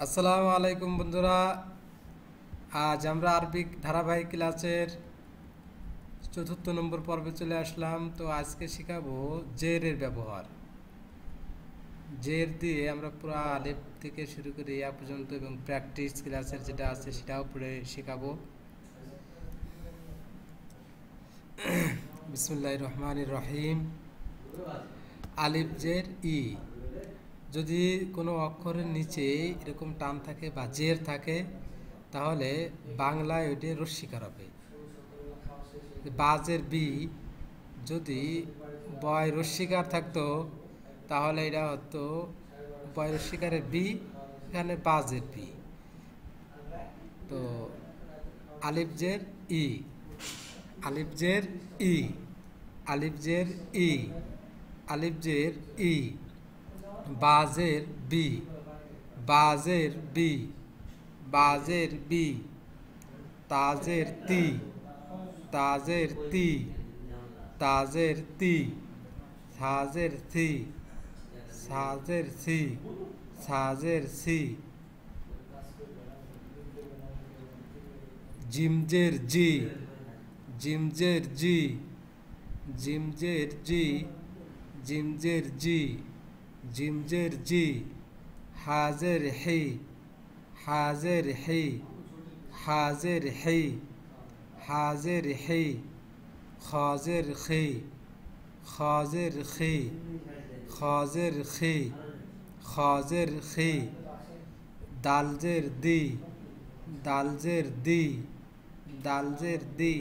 আসসালামু আলাইকুম বন্ধুরা। আজ আমরা আরবিক ধারাবাহিক ক্লাসের ৪র্থ নম্বর পর্বে চলে আসলাম। তো আজকে শেখাবো জেরের ব্যবহার। জের দিয়ে আমরা পুরো আলিফ থেকে শুরু করে ইয়া পর্যন্ত এবং প্র্যাকটিস ক্লাসের যেটা আছে সেটাও পড়ে শেখাবো। বিসমিল্লাহির রহমানির রহিম। আলিফ জের ই। যদি কোনো অক্ষরের নিচে এরকম টান থাকে বা জের থাকে তাহলে বাংলায় ওইটি রস্বীকার হবে। বাজের বি যদি বয় রস্বীকার থাকতো তাহলে এটা হতো বয় রস্বীকারের বি, এখানে বাজের বি। তো আলিফ জের ই, আলিফ জের ই, আলিফ জের ই, আলিফ জের ই, বাজের বি, বাজের বি, বাজের বি, তাজের তি, তাজের তি, তাজের তি, সাজের থি, সাজের সি, সাজের সি, জিমজের জি, জিমজের জি, জিমজের জি, জিমজের জি, জিমজের জি, হাজের হি, হাজের হি, হাজের হি, হাজের হি, খাজের খি, খাজের খি, খাজের খি, খাজের খি, দালজের দি, দালজের দি, দালজের দি,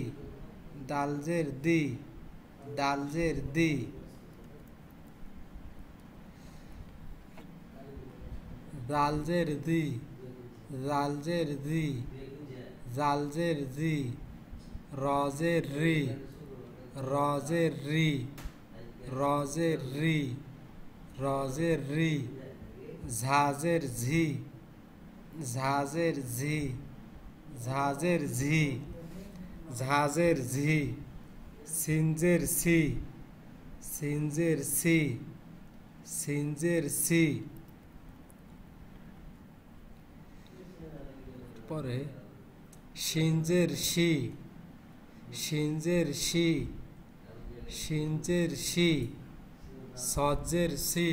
দালজের দি, দালজের দি, জালজের দি, জালজের দি, জালজের জি, রজের রি, রজের রি, রজের রি, রজের রি, ঝাজের ঝি, ঝাজের ঝি, ঝাজের ঝি, ঝাজের ঝি, সিনজের সি, সিনজের সি, সিনজের সি। পরে সিনজের সি, সিনজের সি, সিনজের সি, সজ্জের সি,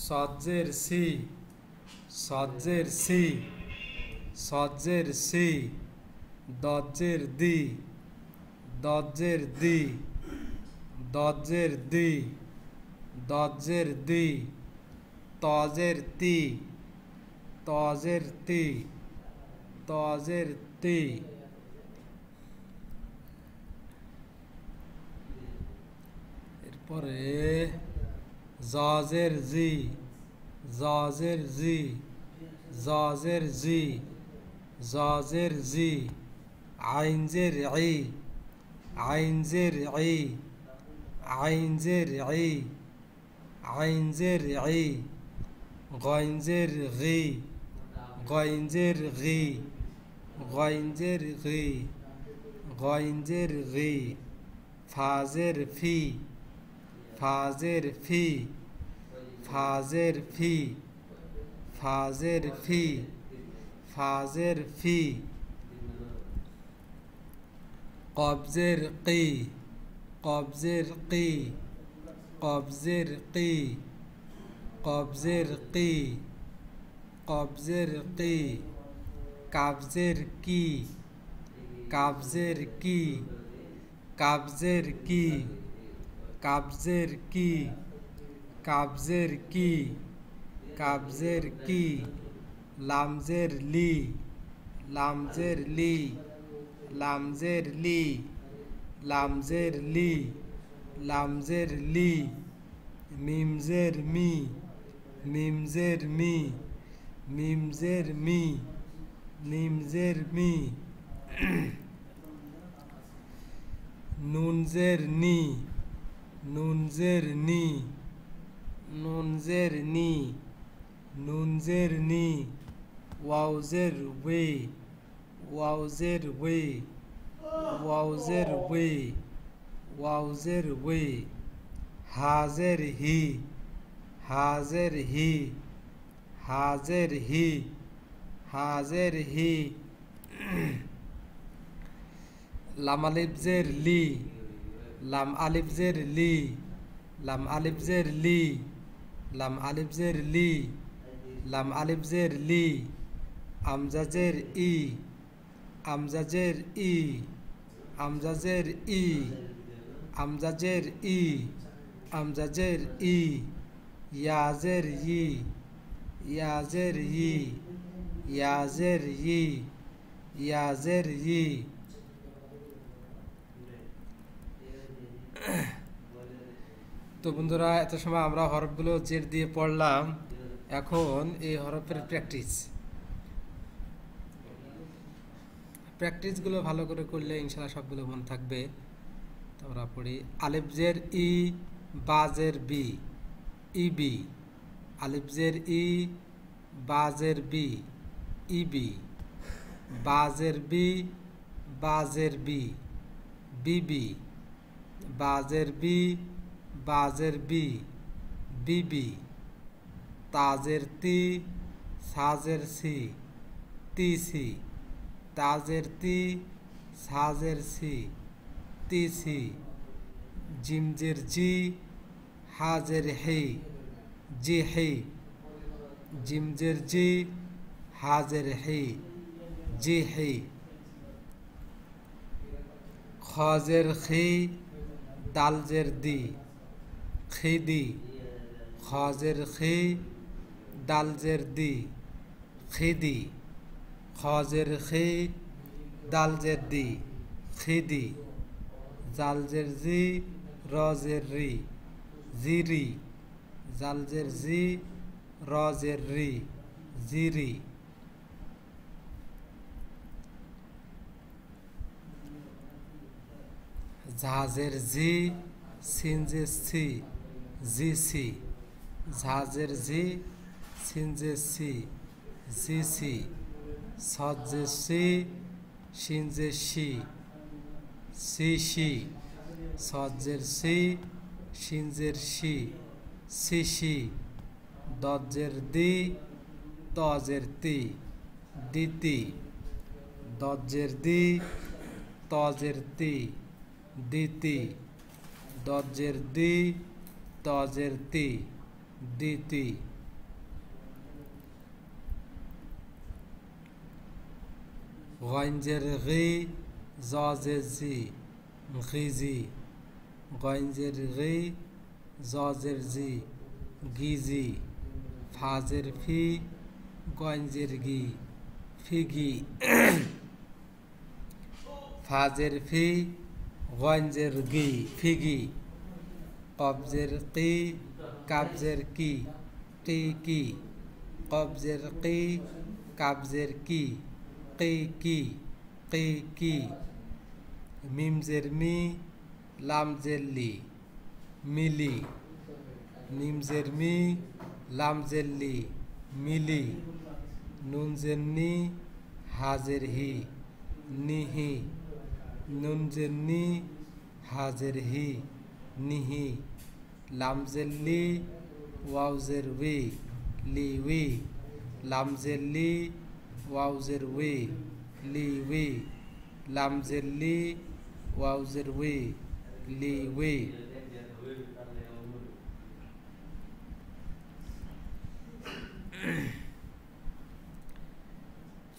সজ্জের সি, সজ্জের সি, সজ্জের সি, দজ্জের দি, দজ্জের দি, দজ্জের দি, দজ্জের দি, তজের তি, তজের তি, তজের তি। এরপরে জজের জি, জজের জি, জজের জি, জজের জি, আইনজের ই, আইনজের ই, আইনজের ই, আইনজের ই, গইনজের গি, গইনজের গি, গইনজের গি, গইনজের গি, ফাজের ফি, ফাজের ফি, ফাজের ফি, ফাজের ফি, ফাজের ফি, কবজের কি, কবজের কি, কবজের কি, কবজের কি, কবজের কি, কাবজের কি, কাবজের কি, কাবজের কি, কাবজের কি, কাবজের কি, কাবজের কি, লামজের লি, লামজের লি, লামজের লি, লামজের লি, লামজের লি, মিমজের মি, মিমজের মি, মিমজের মি, মিমজের মি, নুনজের নি, নুনজের নি, নুনজের নি, নুনজের নি, ওয়াউজের ওয়ে, ওয়াউজের ওয়ে, ওয়াউজের ওয়ে, ওয়াউজের ওয়ে, হাজের হি, হাজের হি, হাজের হি, হাজের হি। লাম আলিফ জের লি, লাম আলিফ জের লি, লাম আলিফ জের লি, লাম আলিফ জের লি, লাম আলিফ জের লি। আমজাজের ই, আমজাজের ই, আমজাজের ই, আমজাজের ই, আমজাজের ই। ইয়াজের ই, ইয়াজের ই, ইয়াজের ই, ইয়াজের ই। তো বন্ধুরা, এত সময় আমরা হরফগুলো জের দিয়ে পড়লাম। এখন এই হরফের প্র্যাকটিসগুলো ভালো করে করলে ইনশাআল্লাহ সবগুলো মনে থাকবে। তো আমরা পড়ি আলিফ জের ই, বা জের বি, ইবি। আলিফ জের ই, বা জের বি, ইবি। বা জের বি, বা জের বি, বিবি। বা জের বি, বা জের বি, বিবি। তাজের তি, সাজের সি, তিসি। তাজের তি, সাজের সি, তিসি। জিমজের জি, হাজের হে, জিহি। জিমজের জি, হাজের হে, জিহি। খজের খি, দালজের দি, খিদি। খজের খি, দালজের দি, খিদি। খজের খি, দালজের দি, খিদি। জালজের জি, রজের রি, জিরি। জালজের জি, রজের রি, জিরি। ঝাজের জি, সিনজের সি, জিসি। ঝাজের জি, সিনজের সি, জিসি। সজের সি, সিনজের সি, সিসি। সজের সি, সিনজের সি, সিসি। দজের দি, তজের তি, দিতি। দজের দি, তজের তি, দিতি। দজের দি, তজের তি, দিতি। গঞ্জের গি, জজের জি, গিজি। গঞ্জের গি, জজের জি, গিজি। ফাজের ফি, গঞ্জের গি, ফিগি। ফাজের ফি, গঞ্জের গি, ফিগি। কবজের কি, কাবজের কি, কি কি। কবজের কি, কাবজের কি, কি কি, কি কি। মিমজের মি, লামজের লি, মিলি। মিমজের মি, লামজের লি, মিলি। নুনজের নি, হাজের হি, নিহি। নুনজের নি, হাজের হি, নিহি। লামজের লি, ওয়াউজের উই, লি উই। লামজের লি, ওয়াউজের উই, লি উই। লামজের লি, ওয়াউজের উই, লি উই।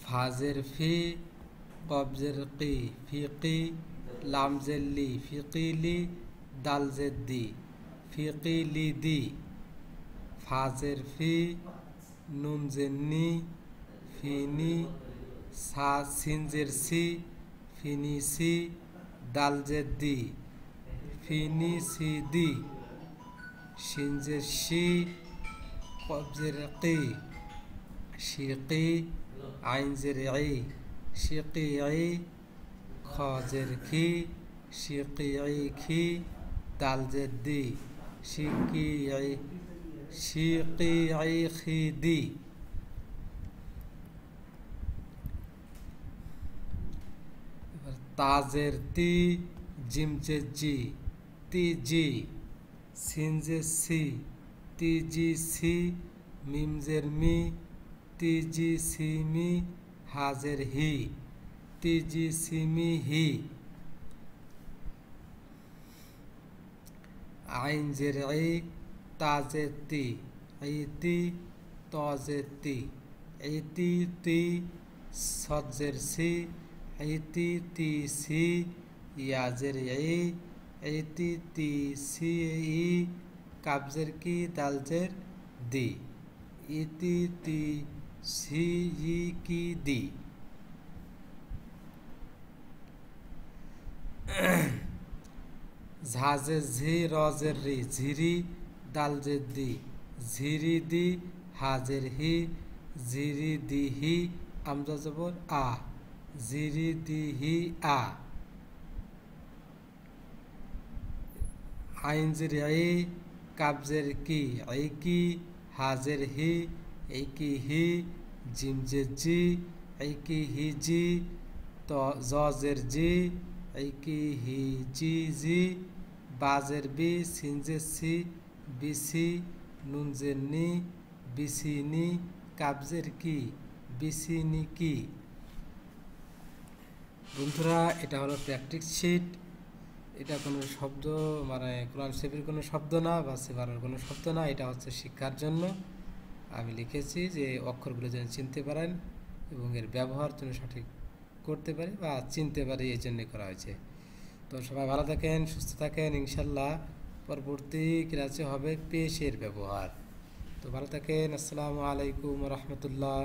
ফাজের ফি, কবজের কি, ফিকি। লামজের লি, ফিকিলি। দালজের দি, ফিকিলি দি। ফাজের ফি, নুনজের নি, ফিনি। সা সিনজের সি, ফিনিসি। দালজের দি, ফিনিসি দি। সিনজের সি, কবজের কি, শিকি। আইনজের ই, শিকি ই। খজের খি, শিকি ই খি। দালজের দি, শিকি ই, শিকি ই খি দি। তাজের তি, জিমজের জি, তিজি। সিনজের সি, তিজি সি। মিমজের মি, তিজি সিমি, হাজের হি, তিজি সিমি হি। আইন জের ই, তাজের তি, ইতি, তজের তি, ইতি তি, সজের সি, ইতি তি সি, ইয়াজের ই, ইতি তি সি ই, কাবজের কি, দালজের দি, ইতি তি সি ই কি দি। ঝাজের ঝি, রজের রি, ঝিরি, দালজের দি, ঝিরি দি, হাজের হি, ঝিরি দি হি, আমজা জবর আ, ঝিরি দি হি আ। আইনজের ই, কাবজের কি, এই কি, হাজের হি, এই কি হি, জিমজের জি, এই কি হি জি, জজের জি, এই কি হি জি জি, বাজের বি, সিনজের সি, বিসি, নুনজের নি, বিসিনি, কাবজের কি, বিসিনি কি। বন্ধুরা, এটা হলো প্র্যাকটিস শিট। এটা কোনো শব্দ মানে কোরআন শরীফের কোনো শব্দ না বা সেবারের কোনো শব্দ না, এটা হচ্ছে শিক্ষার জন্য আমি লিখেছি, যে অক্ষরগুলো যেন চিনতে পারেন এবং এর ব্যবহার যেন সঠিক করতে পারি বা চিনতে পারি, এই জন্যে করা হয়েছে। তো সবাই ভালো থাকেন, সুস্থ থাকেন। ইনশাল্লাহ পরবর্তী ক্লাসে হবে পেশের ব্যবহার। তো ভালো থাকেন। আসসালামু আলাইকুম রহমতুল্লাহ।